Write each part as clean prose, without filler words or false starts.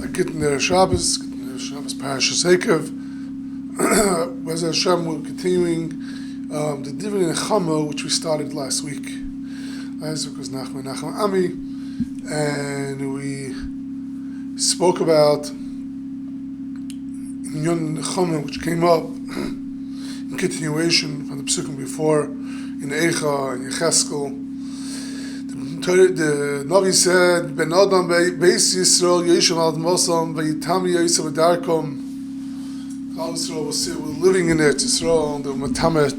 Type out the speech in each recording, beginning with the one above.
getting their Shabbos Parashas Ekev. As Hashem, we're continuing the Divrei Nechama, which we started last week. Last week was Nachman Ami, and we spoke about Inyan Nechama, which came up in continuation from the Psukim before, in Eicha and Yecheskel. The Navi said, Ben Adam Beis Yisrael Yeshua Ad Mosam Vayitami Yisrael V'Darkom. All Yisrael was living in Eretz Yisrael, and they were tamet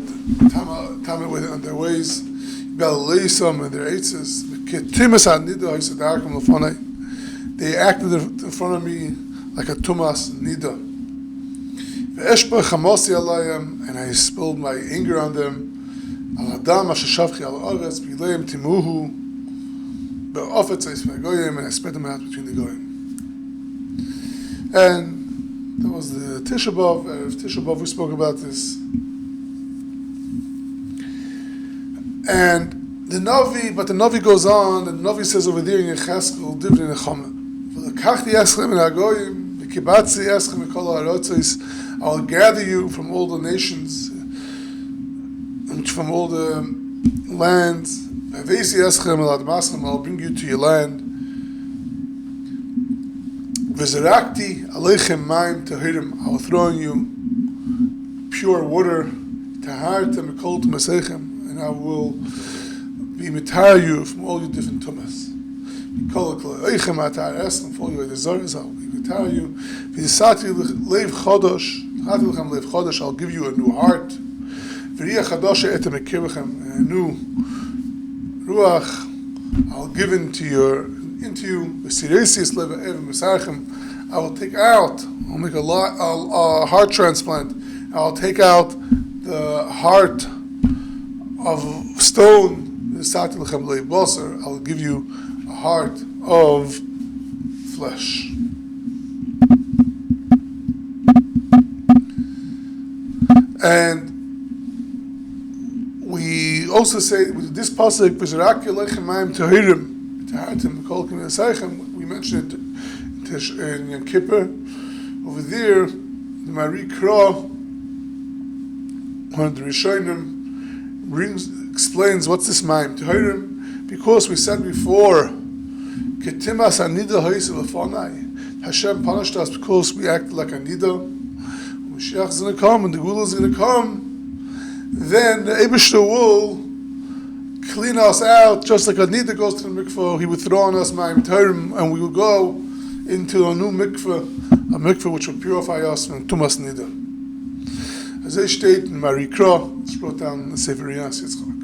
on their ways. Beleisam and their eitzes. Ketimas Nida Yisrael Darkom Lefanei. They acted in front of me like a tumas nida. Ve'eshba chamasi alayim, and I spilled my anger on them. Al Adam asher shavchi al Aretz b'gileim timuhu. And I spread them out between the goyim. And that was the Tisha B'Av. Tisha B'Av we spoke about this. And the Navi goes on, and the Navi says over there in Yecheskel, Divrei Nechama. V'lekachti eschem en hagoyim, v'kibatzi eschem ekol ha'arotzos. I will gather you from all the nations, and from all the lands. I'll bring you to your land. Vezarkti, علیכم טהורים. I will throw on you pure water. טהרת and I will be mitar you from all your different tumas. عליכم from all your desires, I will be mitar you. וזרקתי לב חדש. I'll give you a new heart. וריח חדש את מקרבכם, a new Ruach, I'll give into you. I will take out. I'll make a heart transplant. I'll take out the heart of stone. I'll give you a heart of flesh. And we also say with this pasuk, וזרקתי עליכם טהורים, טהרתם בכל כנסייכם. We mentioned it in Yom Kippur. Over there, the Mari Kra, one of the Rishonim, explains what's this mayim Tohurim, because we said before, Ketimas anida ha'isa lefanai. Hashem punished us because we acted like a nida. Mashiach is going to come, and the Gula is going to come. Then the Eibishter will clean us out, just like a nida goes to the mikveh. He would throw on us mayim Tohurim, and we will go into a new mikveh, a mikveh which will purify us from tumas nida. As they state in Marikra, it's brought down in the Sefer Yas Yitzchak.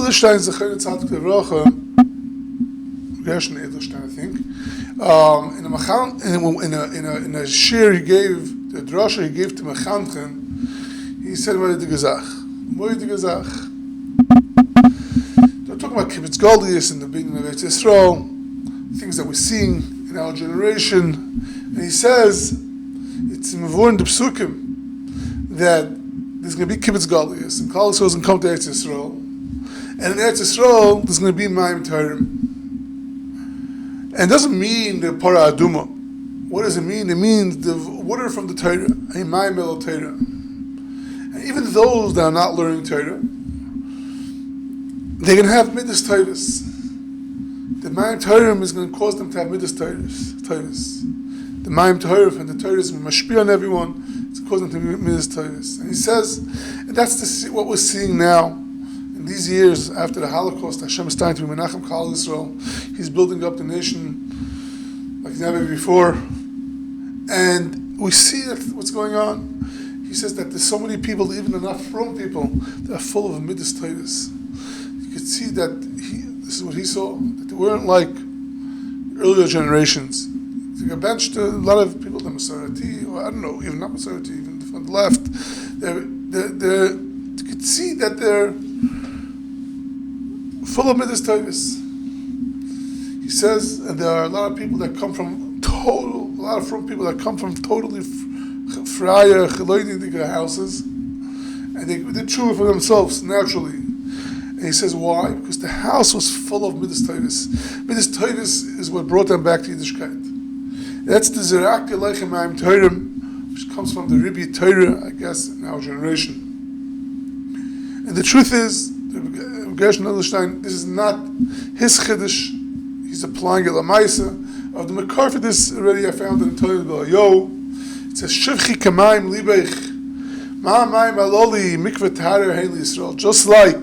Edelstein, Zechariah Tzadik Levracha, Gershon Edelstein, I think. In a shir he gave, the drasha he gave to Mechanchen, he said, "What is the gezach? They're talking about kibbutz galdius in the beginning of Eretz Yisrael, things that we're seeing in our generation, and he says it's in Mavur and the Psukim that there's going to be kibbutz galdius, and Klal Yisrael is going to come to Eretz Yisrael. And in Eretz Yisrael, there's going to be mayim Tohurim. And it doesn't mean the para aduma. What does it mean? It means the water from the Torah, a mayim el Torah. And even those that are not learning Torah, they're going to have midas Torahs. The mayim Tohurim is going to cause them to have midas Torahs. The mayim Tohurim and the Torah is going to mashpia on everyone. It's causing them to be midas Torahs. And he says, and that's what we're seeing now. In these years after the Holocaust, Hashem is starting to be Menachem Klal Yisrael. He's building up the nation like never before, and we see that what's going on. He says that there's so many people, even the not from people, that are full of midas Torahs. You could see that this is what he saw, that they weren't like earlier generations. They got benched a lot of people, the Masorati, or I don't know, even not Masorati, even from the left. You could see that they're full of midas Torahs. He says, and there are a lot of people that come from totally friar, chiloidik houses, and they did tshuva for themselves naturally. And he says, why? Because the house was full of midas tovos. Midas tovos is what brought them back to Yiddishkeit. That's the וזרקתי עליכם טהורים, which comes from the Rebbe Torah, I guess, in our generation. And the truth is, Gershon Edelstein, this is not his chiddush. He's applying it lamaisa. Of the makar for this already I found in Torah Yo. It says, Shivchi kamayim libech, ma mayim aloli mikveh taharer heili Yisrael. Just like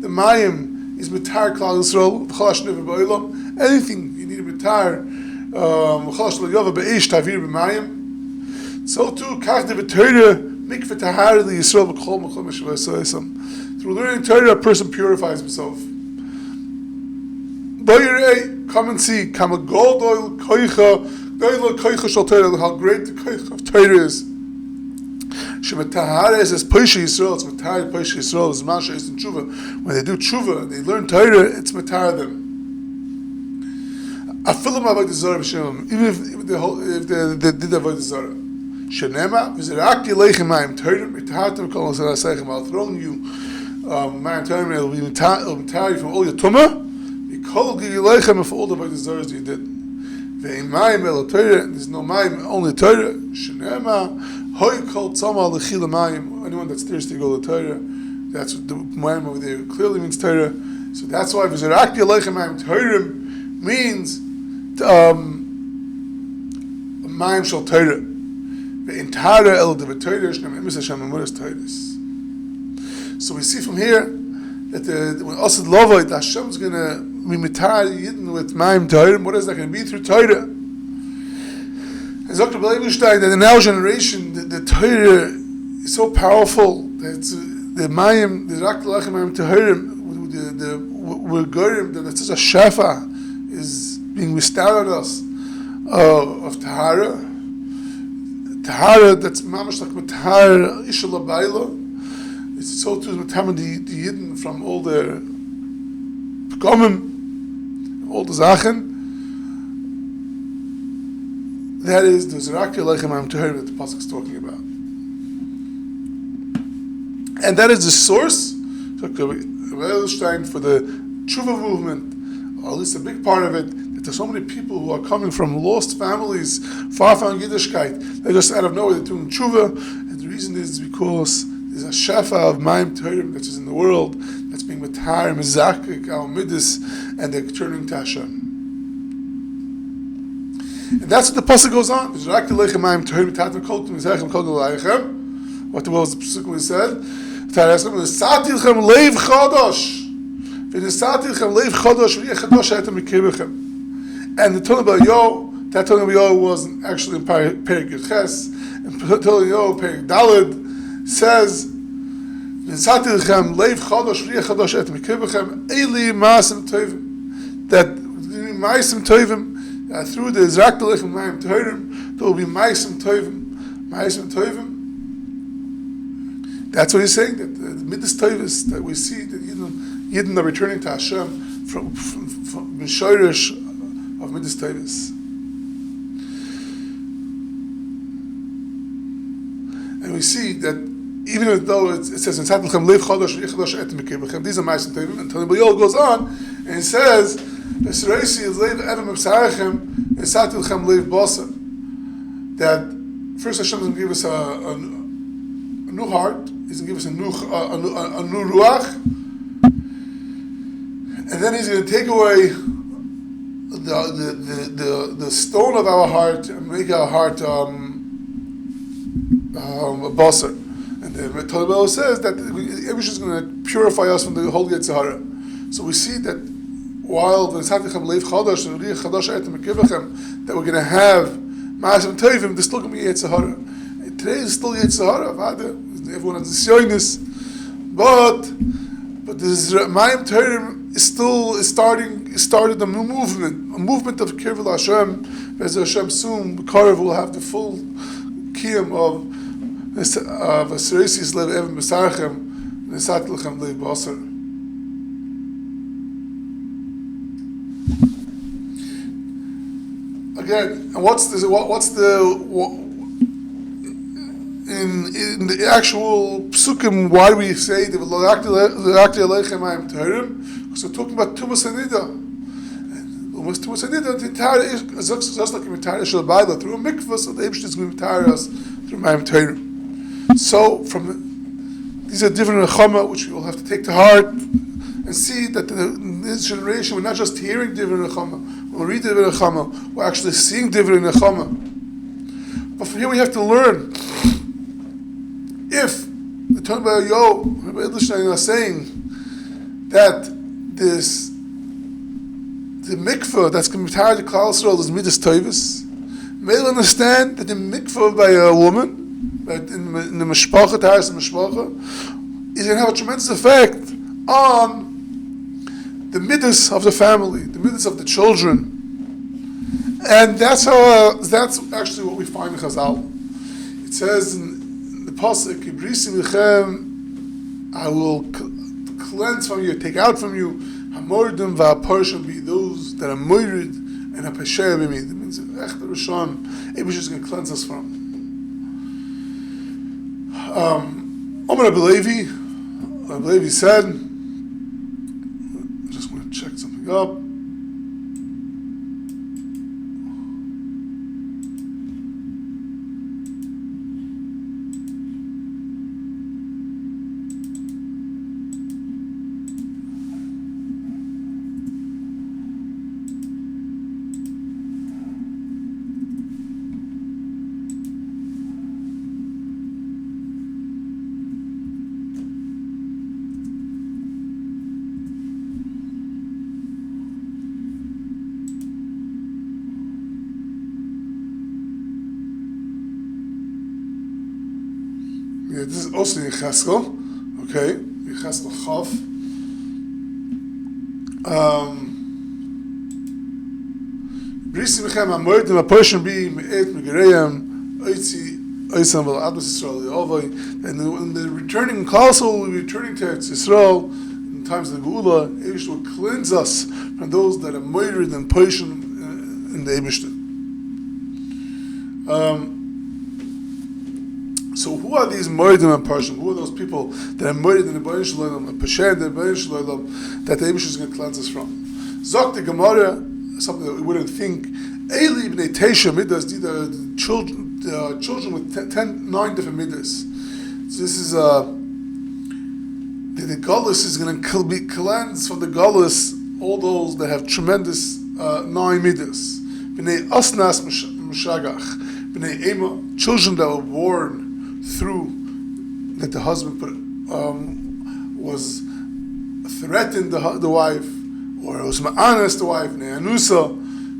the mayim is mitar klal Yisrael, v'chalash never ba'olam. Anything you need a mitar, v'chalash lo yova be'ish tavir b'mayim. So too, kach de v'torah mikveh taharer li Yisrael v'chol mechol meshvah yisrael. Through learning Torah, a person purifies himself. Come and see, how great the koich of Torah is. Shemetahara is as Poisha Yisrael, it's Metahara Poisha Yisrael, it's Masha is in Tshuva. When they do Tshuva, they learn Torah, it's Metahara them. Afilim Avodah Zarah b'Shem, even if they did Avodah Zarah. Shenema, וזרקתי עליכם מים טהורים, וטהרתם כל עשר עשיכם, I'll throw you מים טהורים, it'll be entirely from all your tumah, v'kol gili lechem, for all the Avodah Zarahs you did. Ve'im mayim el Torah, there's no mayim, only Torah. Shenema, hoi kol tzama l'chila mayim, anyone that's thirsty go to Torah. That's what the mayim over there clearly means Torah. So that's why וזרקתי עליכם מים טהורים means mayim shel Torah. So we see from here that when Asad Lovayt, Hashem is going to be mitar Yidden with Mayim Torim. What is that going to be? Through Torah. As Dr. Bleibenstein, that in our generation, the Torah is so powerful that the Mayim, the Rak Lachem Mayim Torim, the Gorim, that such a Shefa is being bestowed on us of Tahara. Tahara, that's mamash like Tahara Isha Labayla. It's so too Tahara the Yidden from all their Pagomim, all the Zachen. That is the וזרקתי עליכם מים טהורים that the pasuk is talking about, and that is the source. Dr. Edelstein for the tshuva movement, or at least a big part of it. There's so many people who are coming from lost families, far from Yiddishkeit. They're just out of nowhere, they're doing tshuva, and the reason is because there's a shefa of Mayim Torim that is in the world, that's being matar, mezakik, our midas, and they're turning to Hashem. And that's what the pasuk goes on. וזרקתי עליכם מים טהורים, ותהרתם כל עליכם כל עליכם. What the world specifically said. ונשאתי לכם לב חדש. ונשאתי לכם לב חדש, ויהיה חדש הייתם מקרבכם. And the Torah Yo, that Torah Yo wasn't actually in Perek Ches, and Torah Yo, Perek Daled, says, "V'nsati lechem leiv chadosh v'riyah chadosh et mikivechem eli ma'asim tovim." That ma'asim tovim, through the וזרקתי עליכם מים טהורים, there will be ma'asim tovim, ma'asim tovim. That's what he's saying. That the midas tovos that we see that Yidden are returning to Hashem from Mishorish of midas tovos. And we see that even though it says in Tzatlechem Lev Chodosh Yichdosh Et Mikibechem, these are Ma'asim Tovim, and Tony Bayol goes on and says Esreisi is Lev Edom Ebsarachem and Tzatlechem Lev Basar. That first Hashem is going to give us a new heart, He's going to give us a new ruach, and then He's going to take away the stone of our heart and make our heart a basar. And the Torah says that Ebrish is going to purify us from the whole Yetzirah. So we see that while the Tzatlechem Lev Chodosh and Riyah Chodosh Et Mikivechem, that we're going to have Ma'asim Tovim, there's still going to be Yetzirah. Today is still Yetzirah. Everyone has the Sionis, but this Mayim Torim is started a new movement, a movement of Kirvul Hashem. As Hashem soon, Karev will have the full kiyum of Aserisis Lev Evan Besarchem, Nesatlechem Lev Basar. Again, and what's the in the actual psukim, why do we say that וזרקתי עליכם מים טהורים? Because we're talking about tumas hanida. Was tumas hanida the entire just like the entire shalbaila through a mikvah, so the Eibush is going to retire us through mayim tahrim. So these are different nechama which we will have to take to heart and see that in this generation we're not just hearing different nechama, we'll read different nechama, we're actually seeing different nechama. But from here we have to learn. If the Tanba Rabbi Edelstein are saying that the mikveh that's going to be tired of Klal Yisrael is midas tovos, we'll understand that the mikveh by a woman, in the המשפחה, טהרת המשפחה, is going to have a tremendous effect on the midas of the family, the midas of the children. And that's actually what we find in Chazal. It says in the pasuk, "Aleichem, I will cleanse from you, take out from you, hamordim va'aparshim, be those that are moirid and hapasher b'mi." That means Echad Rishon, Eibush is going to cleanse us from. Omer Rabbi Levi said, I just want to check something up. Yeah, this is also Yecheskel, okay, Yecheskel Chav. Brisi Mechem HaMordim HaPoshim Bi Me'et Me'gereyam Oitzi Oisam V'Admas Yisrael Yehovah. And when they're returning, Klal Yisrael will be returning to Eretz Yisrael in times of the Geula. Eibush will cleanse us from those that are moirid and Poshim in the Eibush. So who are these moedim and parshim? Who are those people that are moedim in the Baruch Shalom, and pasher in the Baruch Shalom, that the Eibush is going to cleanse us from? Zok the Gemara, something that we wouldn't think. Eli b'nei teisha midas, these are the children with 9 different midas. So this is the galus is going to be cleansed from the galus, all those that have tremendous 9 midas. B'nei asnas mishagach, b'nei ema, children that were born through that the husband was threatened the wife, or was ma'anas the wife, b'nei anusa,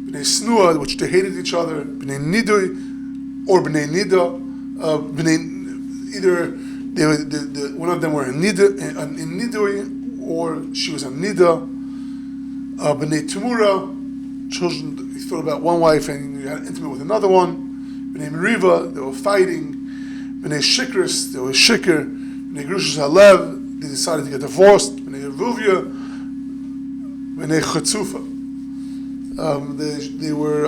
b'nei snua, which they hated each other, b'nei nidui, or b'nei nida, either one of them were in nidui, or she was a nida, b'nei tumura, children, you thought about one wife and you had intimate with another one, b'nei meriva, they were fighting, b'nei shikris, they were shikr, b'nei grushas halev, they decided to get divorced, b'nei yervuvia, b'nei chetzufa. They were,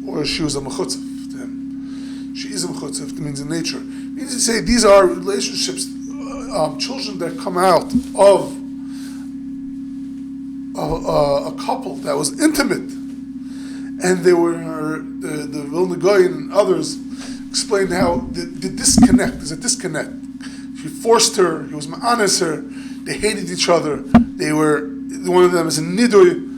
or she was a mechutzef to him. She is a mechutzef, that means in nature. It means to say these are relationships, children that come out of a couple that was intimate, and they were the Vilna Gaon and others explained how the disconnect, there's a disconnect. He forced her, he was ma'anas her, they hated each other, they were, one of them is a nidui,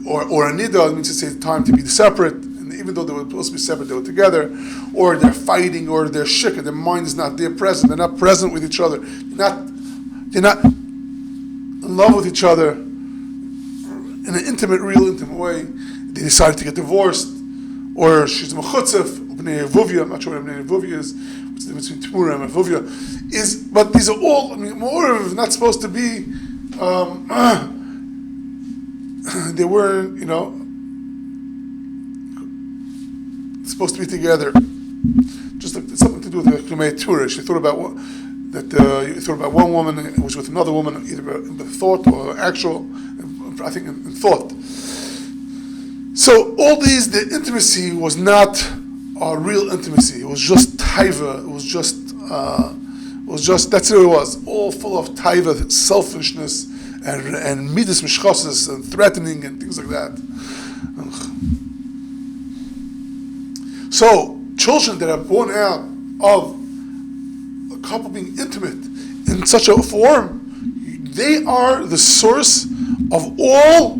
or a nida, it means to say it's time to be separate, and even though they were supposed to be separate, they were together, or they're fighting, or they're shikah, their mind is not there present, they're not present with each other, they're not in love with each other in an intimate, real intimate way. They decided to get divorced, or she's a mechutzef, b'nei yervuvia, I'm not sure what b'nei yervuvia is, what's the difference between tumura and yervuvia is, but these are all, more of not supposed to be, they weren't, supposed to be together. Just like something to do with the Kumei Turish. You thought about one woman who was with another woman, either by thought or actual, I think in thought. So all these, the intimacy was not real intimacy. It was just taiva. It was just that's what it was. All full of taiva, selfishness, and midas mishchosas, and threatening, and things like that. So, children that are born out of a couple being intimate in such a form, they are the source of all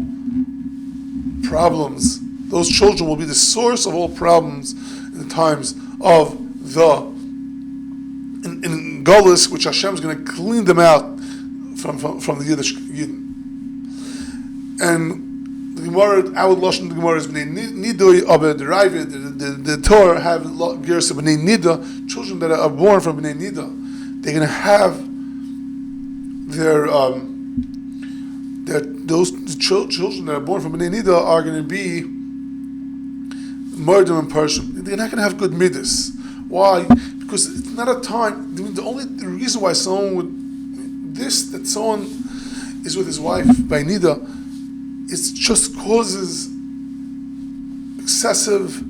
problems. Those children will be the source of all problems in the times of in Golus, which Hashem is going to clean them out from the Yiddish Yidden. And the Gemara, our Lashon the Gemara is Bnei Nidoi, aber the Ravid, the Torah have gears of Bnei Nida. Children that are born from Bnei Nida, they're going to have those children that are born from Bnei Nida are going to be murder and Persian. They're not going to have good midas. Why? Because it's not a time. The reason why someone that someone is with his wife by Nida, it just causes excessive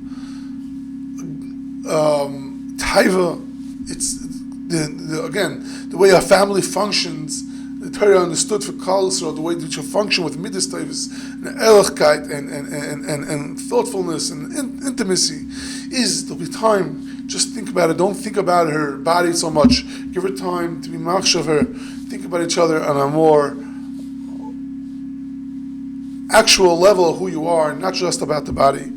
taiva. It's the way our family functions. The Torah understood for Klal Yisrael the way that you function with midas taivas and ehrlichkeit and thoughtfulness and intimacy is there'll be time. Just think about it. Don't think about her body so much. Give her time to be machshav of her. Think about each other on a more actual level of who you are, not just about the body.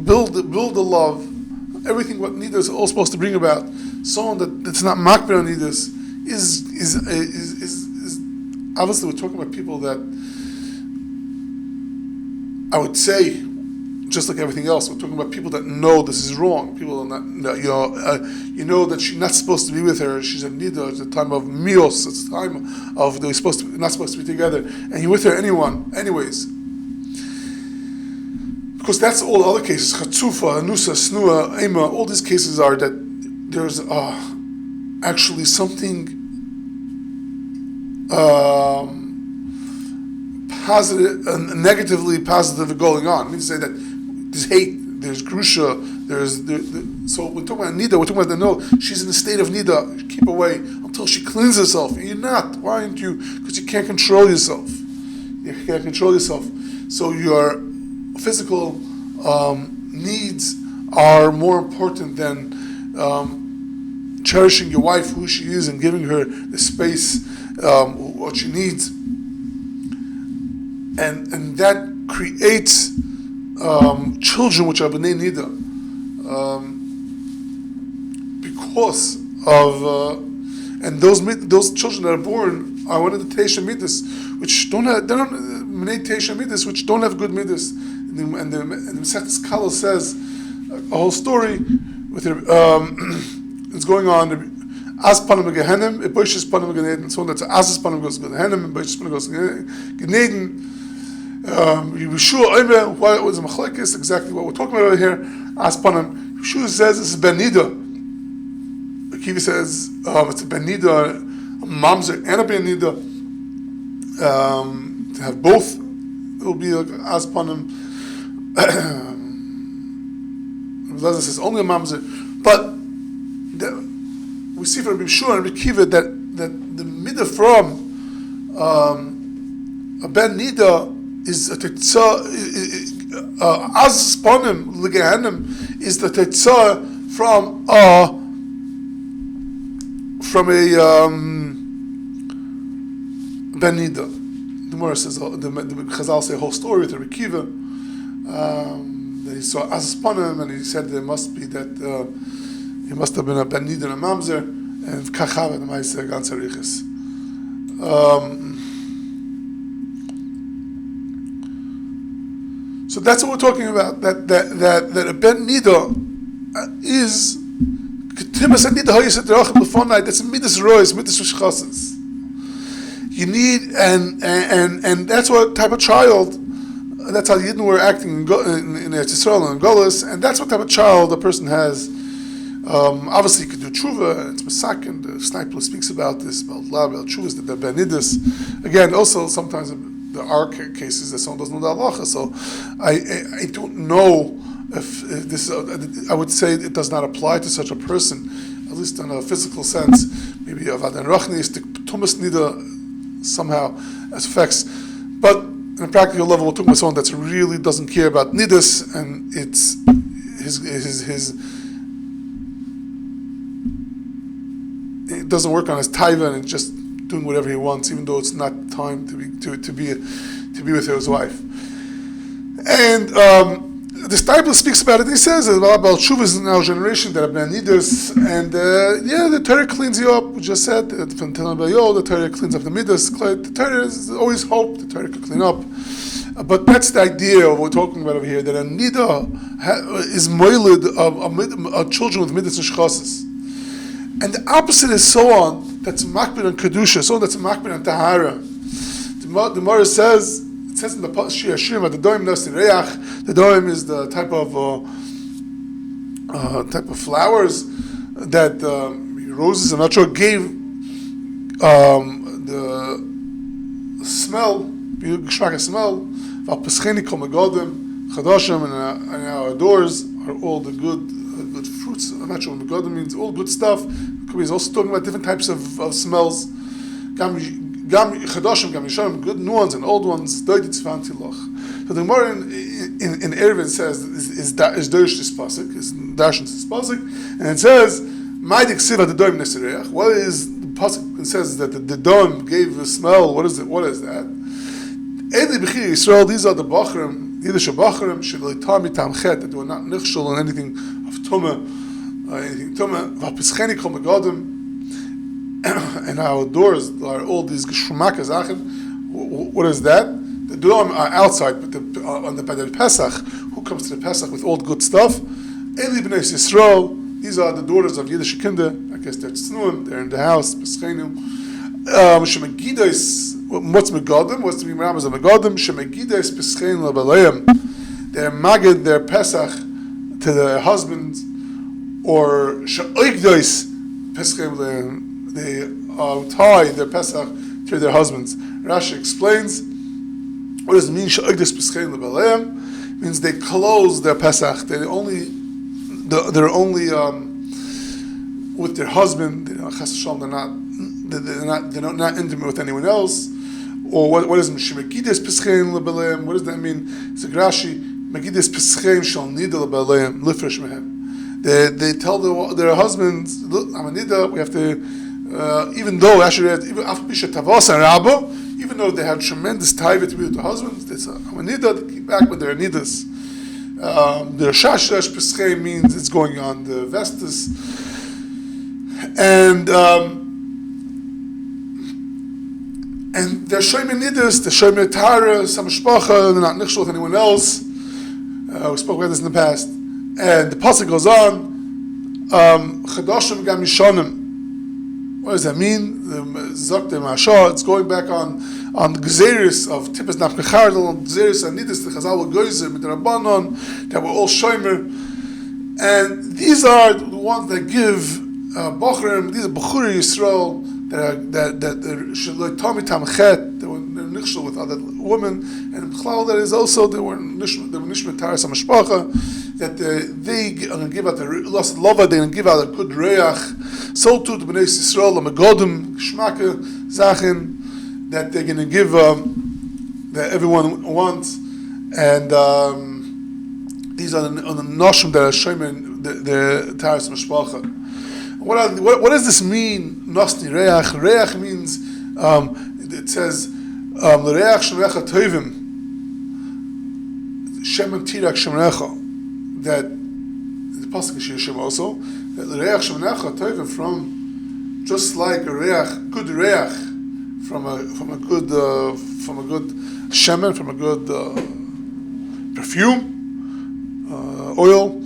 Build the love. Everything what Nida is all supposed to bring about. Someone that's not makbir on Nidas is obviously we're talking about people that I would say, just like everything else, we're talking about people that know this is wrong. People are not, you know that she's not supposed to be with her. She's a nida. It's a time of mios. It's a time of they're not supposed to be together, and you're with her anyways. Because that's all the other cases. Chatzufa, Anusa, Snua, Ema. All these cases are that there's actually something positive, negatively positive going on. I mean to say that there's hate, there's grusha, so we're talking about nida, we're talking about the no, she's in a state of nida, keep away until she cleans herself. And you're not. Why aren't you? Because you can't control yourself. You can't control yourself. So your physical needs are more important than cherishing your wife, who she is, and giving her the space, what she needs. And that creates children which are b'nei nida, because of and those children that are born are one of the teisha midas, which don't have b'nei teisha midas, which don't have good midas. And the Masechtas Kala says a whole story with it's going on. As panim gehenim, it boishes panim geneden. So that's as panim goes gehenim, and boishes panim goes geneden. Yeshua Omer, why it was a machlekes, exactly what we're talking about over here. As panim, Yeshua says it's ben nida. Akiva says it's a ben nida, a mamzer and a ben nida. To have both, it will be like as panim. Rav says only a mamzer, but we see from Yeshua and Akiva that the midah from a ben nida is a tetzah, as panim legehenim is the tetzah from a ben nida. The Gemara says the Chazal say a whole story with Rabbi Akiva that he saw as panim, and he said there must be that he must have been a ben nida and a mamzer, and kachav and ma'aser ganz hariches. So that's what we're talking about. That a ben nida is k'timas nida ha'yisat derachim b'fonai. That's midas rois, midas v'shchasas. You need and that's what type of child. That's how the Yidden were acting in Eretz Yisrael and Golus, and that's what type of child a person has. Obviously, you could do tshuva. It's masakin. The Sniper speaks about this about tshuvas, the ben nidas. Again, also sometimes there are cases that someone doesn't know the halacha. So I don't know if this, I would say it does not apply to such a person, at least in a physical sense. Maybe Avadan Rachnis, the Tumas Nida somehow as effects. But on a practical level, we're talking about someone that really doesn't care about Nidus, and it's his it doesn't work on his taiva, and it's just doing whatever he wants, even though it's not time to be with his wife. And the Bible speaks about it. He says about shuvas in our generation that have been nidus, and the Torah cleans you up. We just said from Telem Bayo, the Torah cleans up the midas. The Torah is always hope the Torah could clean up. But that's the idea of what we're talking about over here, that a nida is moiled of children with midas and shchasis. And the opposite is so on, that's makbid on kedusha, so on that's makbid on tahara. The Gemara says, it says in the Shir Hashirim, the doim nasi reach. The doim is the type of flowers that roses, I'm not sure, gave the smell, geshmak smell. V'apescheni kol megodim chadashim, and our doors are all the good fruits. I'm not sure what megodim means. All good stuff. He's also talking about different types of smells. Gam chadashim, gam yishanim, good new ones and old ones. Doiditz v'antiloch. So the Gemara in Eruvin says is Dorish this pasuk, is Darshan this pasuk, and it says Ma'adik siva the doim nesireach. What is the pasuk? It says that the doim gave the smell. What is it? What is that? Edi b'chir Yisrael. These are the bachrim, Yiddish bachrim, shelitar mitam chet, that they were not nichshul on anything of tumah, anything tumah. V'apischeni kol megadim, and our doors are all these geshmakas achin. What is that? The doim are outside, but by the Pesach, who comes to the Pesach with all good stuff? Eli b'nei Yisrael. These are the daughters of Yiddish kinder. I guess they're tznuim. They're in the house. Peschenu. Shemegidais. What's megadim? What's to be meramas of megadim? Shemegidais peschenu labaleim. They're magid their Pesach to their husbands, or sheoigdais peschenu. They tie their Pesach to their husbands. Rashi explains. What does it mean? Sheoigdais peschenu labaleim means they close their Pesach. They're only with their husband. They're not intimate with anyone else. Or what is Megides Peschein Lebeleim? What does that mean? It's a Rashi. Megides Peschein Shal Nida Lebeleim Lifresh Mehem. They tell their husbands, look, I'm a nida. We have to, even though actually even though they have tremendous taiva to be with the husbands, they say I'm a nida to keep back with their nidas. The shashash peschei means it's going on the vestus, and they're showing me nidas, they're showing me tahara, some המשפחה, they're not nichshul with anyone else. We spoke about this in the past, and the pasuk goes on. Chadashim gam yishanim. What does that mean? The וזרקתי מהשור. It's going back on the gezeris of tippes nafkechardel, on gezeris and nidus the chazal goyzer mit rabbanon that were all shomer, and these are the ones that give bochrim. These are bechuri Yisrael that should like Tommy Tamchet. They were nichshul with other women, and Chlal that is also they were nishmat Taras המשפחה, that they are going to give out the lost lava, they're going to give out a good reach. So too the Bnei Yisrael, the Megodim, Shmaka, Zachin, that they're going to give that everyone wants, and these are the noshim that are showing the Taras המשפחה. What does this mean? Nosni reach. Reach means it says l'reach shemrecha tovim shemen tirak shemrecha. That the pasuk is Shem also that l'reach shemrecha tovim from just like a reach, good reach from a good shemen, from a good perfume, oil.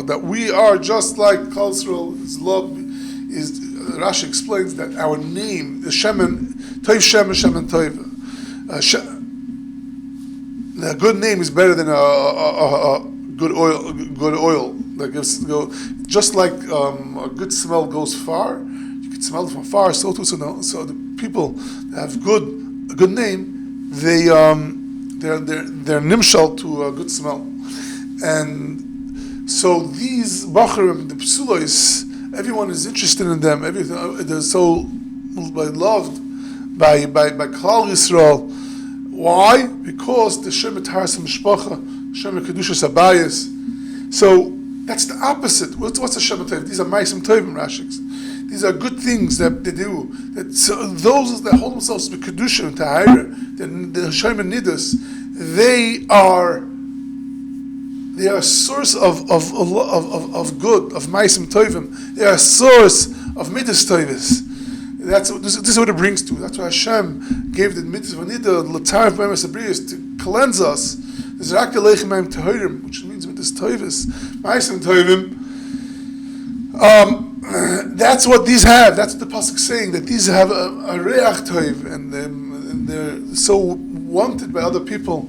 That we are just like Klal Yisrael. His love is. Rashi explains that our name, the Shemen, Toiv Shemen, Shemen Toiv. The good name is better than a good oil. Good oil that gives just like a good smell goes far. You can smell it from far. So too, so the people that have a good name, they they're nimshal to a good smell. And so these bacharim, the psulos, everyone is interested in them. They're so loved by Klal Yisrael. Why? Because the Shem Taras Mishpacha, Shem Kedushas Abayis. So that's the opposite. What's the Shem Tov? These are Maisim Tovim Rashiks. These are good things that they do. Those that hold themselves to Kedusha and Tahara, the Shem and Nidus, they are a source of good, of Maisim Tovim. They are a source of Midas Tovis. This is what it brings to. That's why Hashem gave the Midas Vanida, Latar Bemes Abrius, to cleanse us. Vezrakti Aleichem Tohurim, which means Midas Tovis, Maisim Tovim. That's what these have. That's what the pasuk is saying, that these have a reach tov, and they're so wanted by other people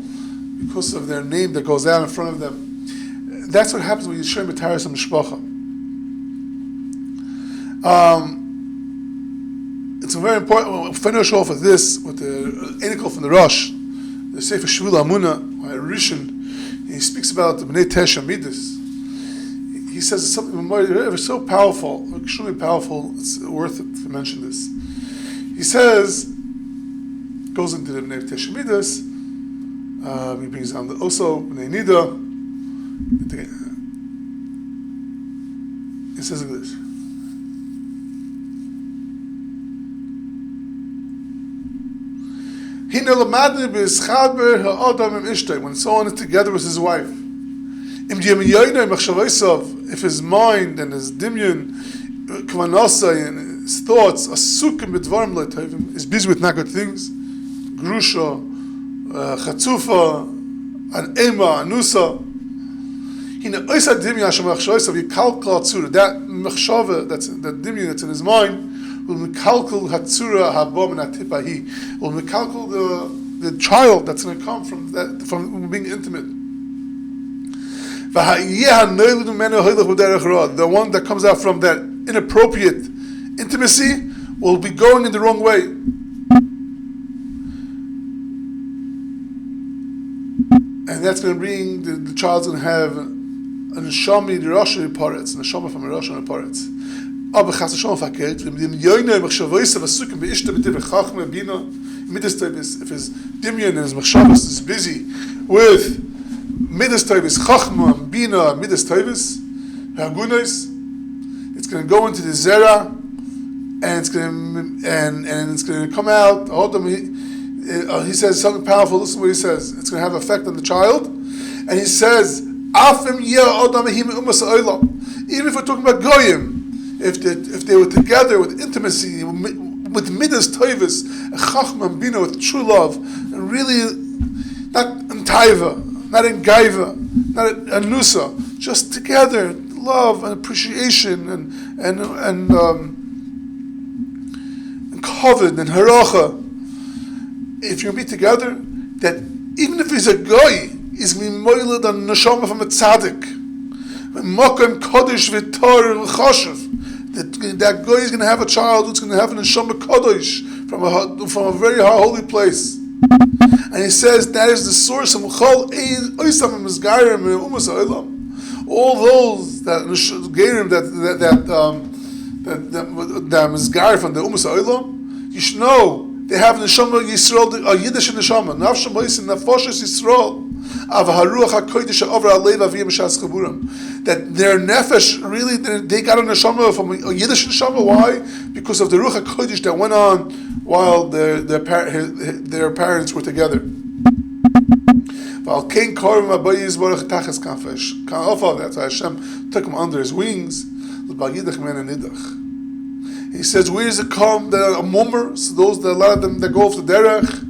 because of their name that goes out in front of them. That's what happens when you show Taras Mishpacha. It's a very important. We'll finish off with this with the Enikel from the Rosh, the Sefer Shvila Amuna, Rishon. He speaks about the Bnei Tesha Midas. He says it's something so powerful, extremely powerful. It's worth it to mention this. He says, goes into the Bnei Tesha Midas. He brings down also Bnei Nida. He says like this. When someone is together with his wife, if his mind and his dimyon, and his thoughts are is busy with not good things, grusha, chatzufa, an ema, anusa, that machshava, that dimyon that's in his mind, will mekalkel hatzura habom and atipahi, will mekalkel the child that's going to come from being intimate. The one that comes out from that inappropriate intimacy will be going in the wrong way. And that's going to bring, the child's going to have an neshama d'rasha paretz, an neshama from a rasha and a paretz. Aber chas neshama fakert, if his dimyon and his machshavos is busy with Midas Tovis, Chachma, Bina, Midas Tovis, Hagunos, it's going to go into the Zera, and it's going to come out. He says something powerful. Listen to what he says. It's going to have effect on the child, and he says, even if we're talking about Goyim, if they were together with intimacy, with Midas Tovis, Chachma, Bina, with true love, and really not in Taiva, not in Gaiva, not in Anusa, just together, love and appreciation and kavod and haracha. If you be together, that even if he's a guy, he's going to be moiled on neshama from a tzaddik, makom kodesh v'tor v'choshev. That guy is going to have a child who's going to have a neshama kodesh from a very holy place. And he says that is the source of all those that Mizgarim from the Umas Ha'olam, you should know they have neshama Yisrael, a Yiddish neshama, nafshem moisin nafoshes Yisrael, av haruach hakodesh over alev aviyim shas chaburam. That their nefesh really they got a neshama from a Yiddish neshama. Why? Because of the ruach hakodesh that went on while their parents were together. That's why Hashem took him under his wings. He says, where does it come? There are a mummer, so those that a lot of them that go off the derech.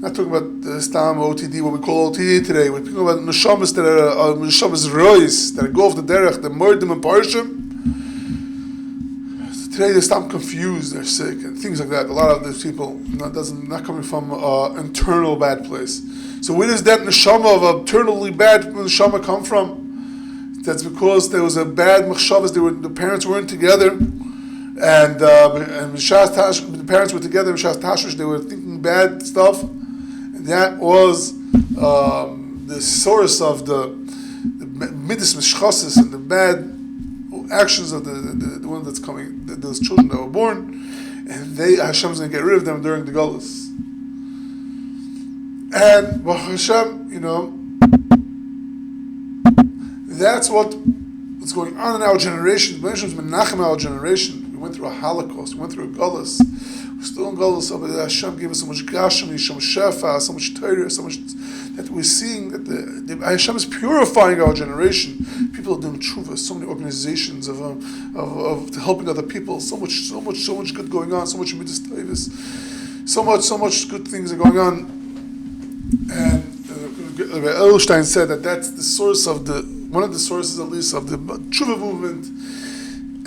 Not talking about the Stam OTD, what we call OTD today. We're talking about neshamas that are neshamas rois that go off the derech, the murdim and parshim. Today they stop confused, they're sick, and things like that. A lot of these people not coming from an internal bad place. So where does that neshama of eternally bad neshama come from? That's because there was a bad machshavas. The parents weren't together, and the parents were together. Mishas Tashrish, they were thinking bad stuff, and that was the source of the midas mishchasis and the bad actions of the one that's coming, those children that were born, and Hashem's going to get rid of them during the Golus. And Baruch Hashem, that's what's going on in our generation. Hashem's menachem our generation. We went through a Holocaust, we went through a Golus. We're still in Golus, but Hashem gave us so much Gashem, so much Shefa, so much Torah, so much that we're seeing that the Hashem is purifying our generation. People are doing tshuva, so many organizations of helping other people, so much good going on, so much midas tovos, so much good things are going on. And Rabbi Edelstein said that that's the source of one of the sources at least of the tshuva movement,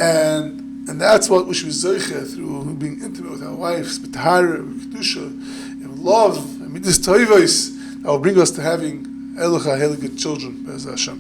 and that's what we should be zoche through being intimate with our wives, with Tahara, with Kedusha, and with love, and midas tovos. That will bring us to having Elocha, good children, Be'ez Hashem.